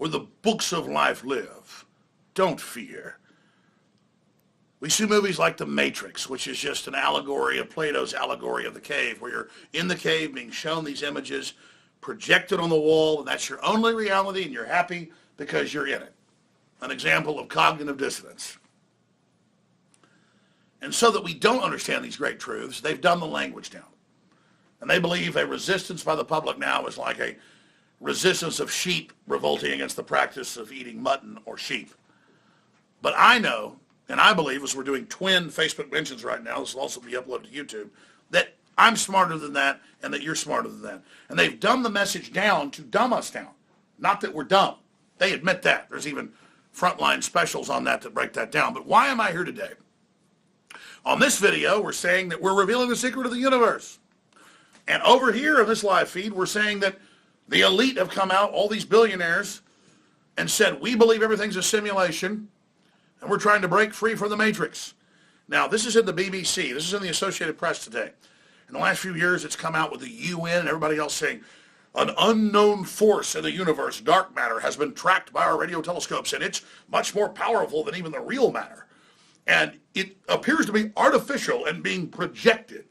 where the books of life live. Don't fear. We see movies like The Matrix, which is just an allegory of Plato's allegory of the cave, where you're in the cave being shown these images projected on the wall, and that's your only reality, and you're happy because you're in it. An example of cognitive dissonance. And so that we don't understand these great truths, they've dumbed the language down. And they believe a resistance by the public now is like a resistance of sheep revolting against the practice of eating mutton or sheep. But I know, and I believe, as we're doing twin Facebook mentions right now, this will also be uploaded to YouTube, that I'm smarter than that and that you're smarter than that. And they've dumbed the message down to dumb us down. Not that we're dumb. They admit that. There's even frontline specials on that break that down. But why am I here today? On this video, we're saying that we're revealing the secret of the universe. And over here in this live feed, we're saying that the elite have come out, all these billionaires, and said, we believe everything's a simulation, and we're trying to break free from the Matrix. Now, this is in the BBC. This is in the Associated Press today. In the last few years, it's come out with the UN and everybody else saying, an unknown force in the universe, dark matter, has been tracked by our radio telescopes, and it's much more powerful than even the real matter. And it appears to be artificial and being projected.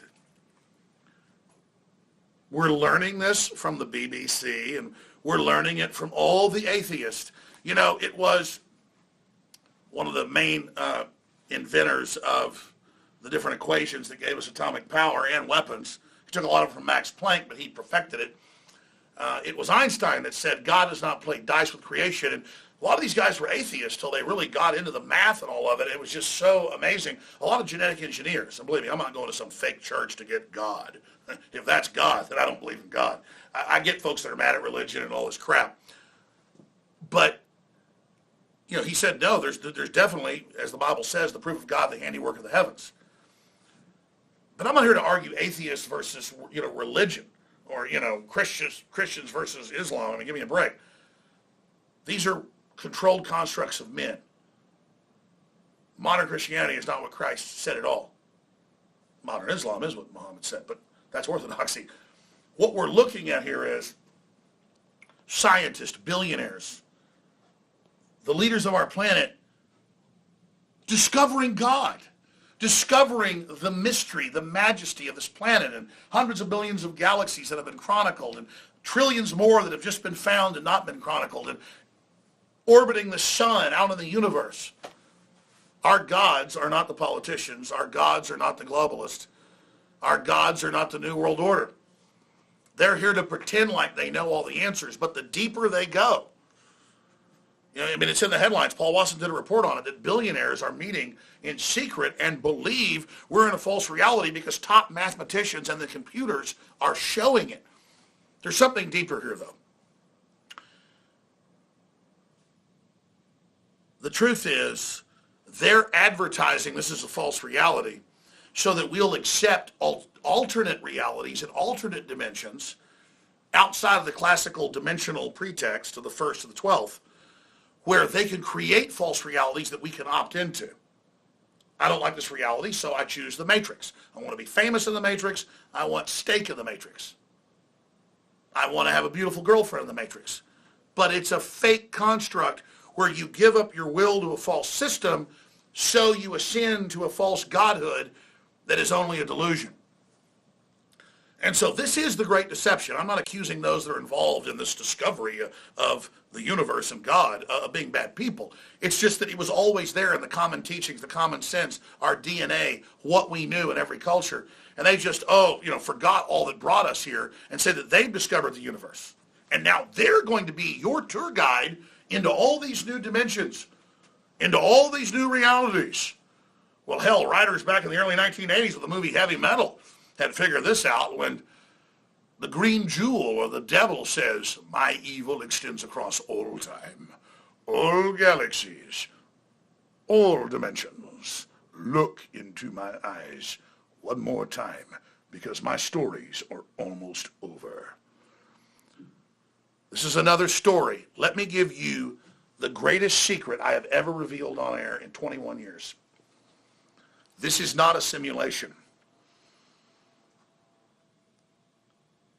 We're learning this from the BBC, and we're learning it from all the atheists. You know, it was one of the main inventors of the different equations that gave us atomic power and weapons. He took a lot of it from Max Planck, but he perfected it. It was Einstein that said God does not play dice with creation. And a lot of these guys were atheists till they really got into the math and all of it. It was just so amazing. A lot of genetic engineers, and believe me, I'm not going to some fake church to get God. If that's God, then I don't believe in God. I get folks that are mad at religion and all this crap. But, you know, he said, no, there's definitely, as the Bible says, the proof of God, the handiwork of the heavens. But I'm not here to argue atheists versus, you know, religion, or, you know, Christians versus Islam. I mean, give me a break. These are controlled constructs of men. Modern Christianity is not what Christ said at all. Modern Islam is what Muhammad said, but that's orthodoxy. What we're looking at here is scientists, billionaires, the leaders of our planet, discovering God, discovering the mystery, the majesty of this planet, and hundreds of billions of galaxies that have been chronicled, and trillions more that have just been found and not been chronicled, and orbiting the sun out in the universe. Our gods are not the politicians. Our gods are not the globalists. Our gods are not the New World Order. They're here to pretend like they know all the answers, but the deeper they go, you know, I mean, it's in the headlines. Paul Watson did a report on it, that billionaires are meeting in secret and believe we're in a false reality because top mathematicians and the computers are showing it. There's something deeper here, though. The truth is, they're advertising this is a false reality so that we'll accept alternate realities and alternate dimensions outside of the classical dimensional pretext of the 1st to the 12th, where they can create false realities that we can opt into. I don't like this reality, so I choose the Matrix. I want to be famous in the Matrix. I want steak in the Matrix. I want to have a beautiful girlfriend in the Matrix. But it's a fake construct where you give up your will to a false system so you ascend to a false godhood that is only a delusion. And so this is the great deception. I'm not accusing those that are involved in this discovery of the universe and God of being bad people. It's just that it was always there in the common teachings, the common sense, our DNA, what we knew in every culture. And they just, forgot all that brought us here and said that they've discovered the universe. And now they're going to be your tour guide into all these new dimensions, into all these new realities. Well, hell, writers back in the early 1980s with the movie Heavy Metal had figured this out when the green jewel or the devil says, my evil extends across all time, all galaxies, all dimensions. Look into my eyes one more time because my stories are almost over. This is another story. Let me give you the greatest secret I have ever revealed on air in 21 years. This is not a simulation.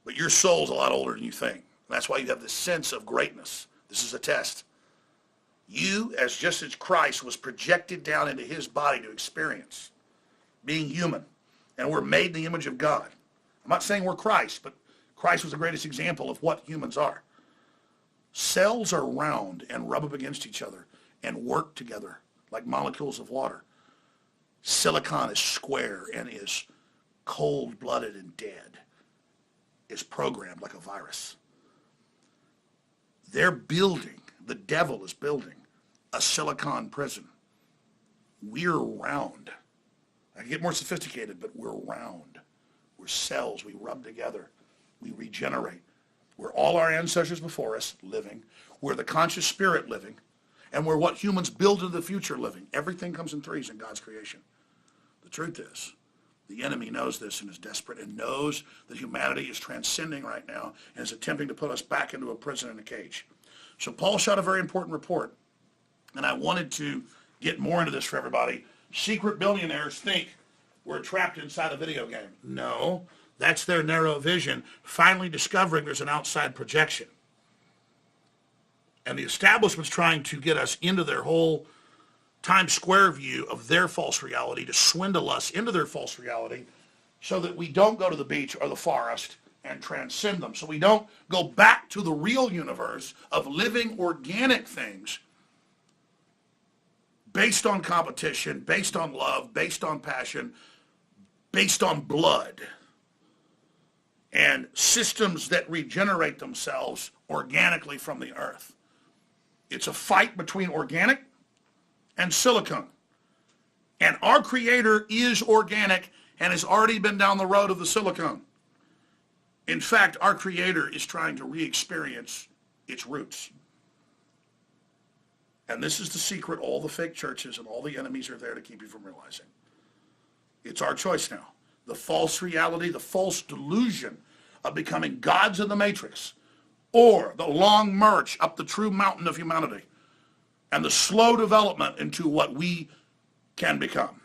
But your soul's a lot older than you think. That's why you have this sense of greatness This is a test. You, just as Christ was projected down into his body to experience being human, and we're made in the image of God. I'm not saying we're Christ, but Christ was the greatest example of what humans are. Cells are round and rub up against each other and work together like molecules of water. Silicon is square and is cold-blooded and dead, is programmed like a virus. They're building, the devil is building, a silicon prison. We're round. I can get more sophisticated, but we're round. We're cells. We rub together. We regenerate. We're all our ancestors before us living. We're the conscious spirit living. And we're what humans build into the future living. Everything comes in threes in God's creation. The truth is, the enemy knows this and is desperate and knows that humanity is transcending right now and is attempting to put us back into a prison and a cage. So Paul shot a very important report, and I wanted to get more into this for everybody. Secret billionaires think we're trapped inside a video game. No, that's their narrow vision, finally discovering there's an outside projection. And the establishment's trying to get us into their whole Times Square view of their false reality, to swindle us into their false reality so that we don't go to the beach or the forest and transcend them. So we don't go back to the real universe of living organic things based on competition, based on love, based on passion, based on blood, and systems that regenerate themselves organically from the earth. It's a fight between organic and silicon. And our Creator is organic and has already been down the road of the silicon. In fact, our Creator is trying to re-experience its roots. And this is the secret all the fake churches and all the enemies are there to keep you from realizing. It's our choice now. The false reality, the false delusion of becoming gods in the matrix, or the long march up the true mountain of humanity, and the slow development into what we can become.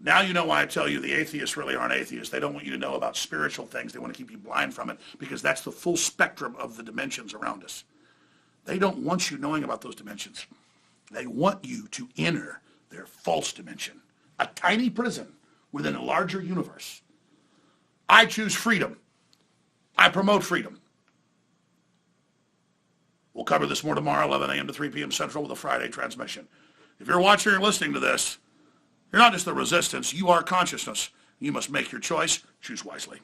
Now you know why I tell you the atheists really aren't atheists. They don't want you to know about spiritual things. They want to keep you blind from it because that's the full spectrum of the dimensions around us. They don't want you knowing about those dimensions. They want you to enter their false dimension, a tiny prison within a larger universe. I choose freedom. I promote freedom. We'll cover this more tomorrow, 11 a.m. to 3 p.m. Central with a Friday transmission. If you're watching or listening to this, you're not just the resistance, you are consciousness. You must make your choice. Choose wisely.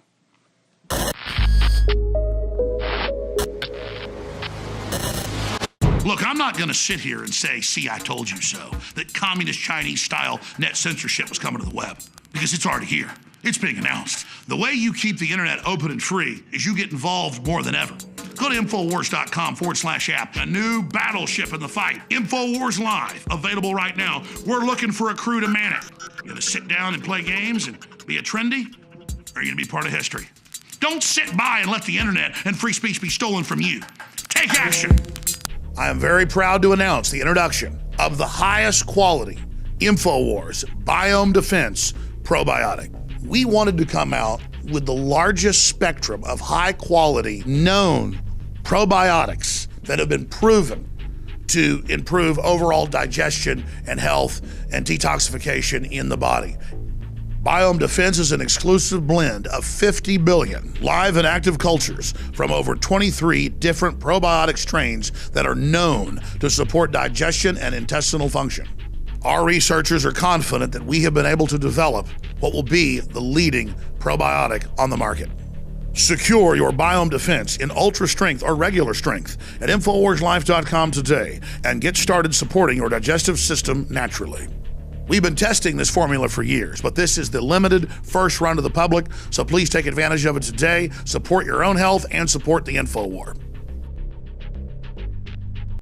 Look, I'm not going to sit here and say, see, I told you so, that communist Chinese-style net censorship was coming to the web, because it's already here. It's being announced. The way you keep the internet open and free is you get involved more than ever. Go to Infowars.com/app. A new battleship in the fight. Infowars Live, available right now. We're looking for a crew to man it. You gonna sit down and play games and be a trendy? Or are you gonna be part of history? Don't sit by and let the internet and free speech be stolen from you. Take action. I am very proud to announce the introduction of the highest quality Infowars Biome Defense Probiotic. We wanted to come out with the largest spectrum of high quality known probiotics that have been proven to improve overall digestion and health and detoxification in the body. Biome Defense is an exclusive blend of 50 billion live and active cultures from over 23 different probiotic strains that are known to support digestion and intestinal function. Our researchers are confident that we have been able to develop what will be the leading probiotic on the market. Secure your Biome Defense in ultra strength or regular strength at InfoWarsLife.com today and get started supporting your digestive system naturally. We've been testing this formula for years, but this is the limited first run to the public, so please take advantage of it today. Support your own health and support the InfoWar.